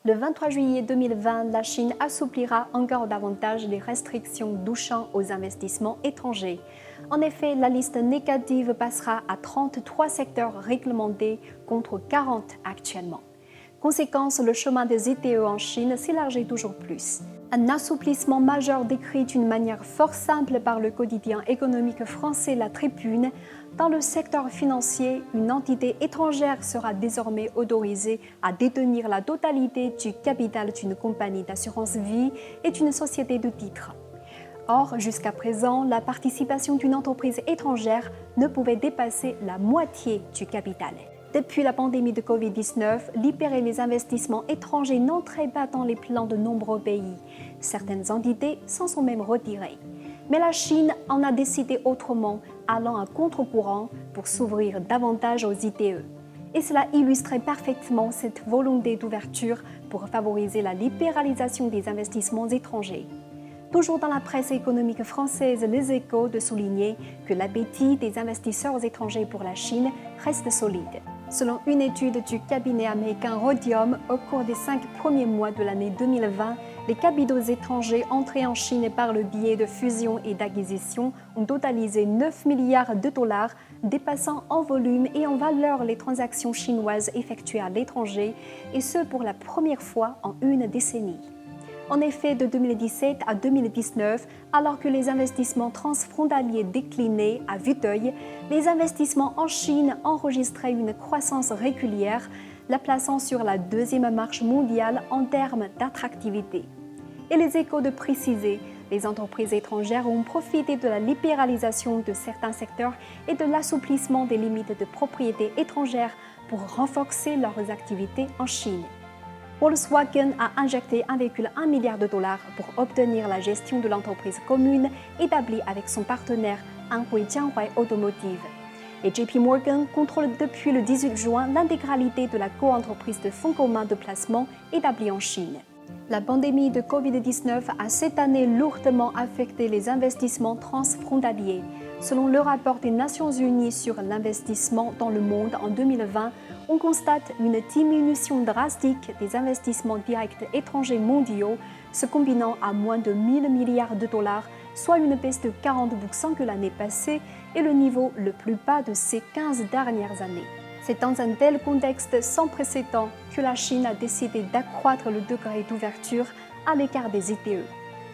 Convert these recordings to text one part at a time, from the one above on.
Le 23 juillet 2020, la Chine assouplira encore davantage les restrictions touchant aux investissements étrangers. En effet, la liste négative passera à 33 secteurs réglementés contre 40 actuellement. Conséquence, le chemin des ITE en Chine s'élargit toujours plus. Un assouplissement majeur décrit d'une manière fort simple par le quotidien économique français La Tribune. Dans le secteur financier, une entité étrangère sera désormais autorisée à détenir la totalité du capital d'une compagnie d'assurance vie et d'une société de titres. Or, jusqu'à présent, la participation d'une entreprise étrangère ne pouvait dépasser la moitié du capital. Depuis la pandémie de Covid-19, l'IPER et les investissements étrangers n'entraient pas dans les plans de nombreux pays. Certaines entités s'en sont même retirées. Mais la Chine en a décidé autrement, allant à contre-courant pour s'ouvrir davantage aux ITE. Et cela illustrait parfaitement cette volonté d'ouverture pour favoriser la libéralisation des investissements étrangers. Toujours dans la presse économique française, Les Échos de souligner que l'appétit des investisseurs étrangers pour la Chine reste solide. Selon une étude du cabinet américain Rhodium, au cours des 5 premiers mois de l'année 2020, les capitaux étrangers entrés en Chine par le biais de fusions et d'acquisitions ont totalisé 9 milliards de dollars, dépassant en volume et en valeur les transactions chinoises effectuées à l'étranger, et ce pour la première fois en une décennie. En effet, de 2017 à 2019, alors que les investissements transfrontaliers déclinaient à vue d'œil, les investissements en Chine enregistraient une croissance régulière, la plaçant sur la deuxième marche mondiale en termes d'attractivité. Et Les Échos de préciser, les entreprises étrangères ont profité de la libéralisation de certains secteurs et de l'assouplissement des limites de propriété étrangère pour renforcer leurs activités en Chine. Volkswagen a injecté 1,1 milliard de dollars pour obtenir la gestion de l'entreprise commune établie avec son partenaire Anhui Jianghuai Automotive. Et JP Morgan contrôle depuis le 18 juin l'intégralité de la co-entreprise de fonds communs de placement établie en Chine. La pandémie de Covid-19 a cette année lourdement affecté les investissements transfrontaliers. Selon le rapport des Nations Unies sur l'investissement dans le monde en 2020, on constate une diminution drastique des investissements directs étrangers mondiaux, se combinant à moins de 1 000 milliards de dollars, soit une baisse de 40% que l'année passée et le niveau le plus bas de ces 15 dernières années. C'est dans un tel contexte sans précédent que la Chine a décidé d'accroître le degré d'ouverture à l'égard des ITE.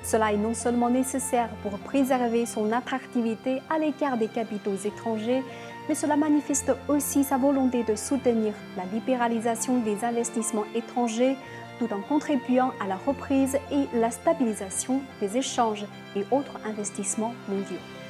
Cela est non seulement nécessaire pour préserver son attractivité à l'égard des capitaux étrangers, mais cela manifeste aussi sa volonté de soutenir la libéralisation des investissements étrangers tout en contribuant à la reprise et la stabilisation des échanges et autres investissements mondiaux.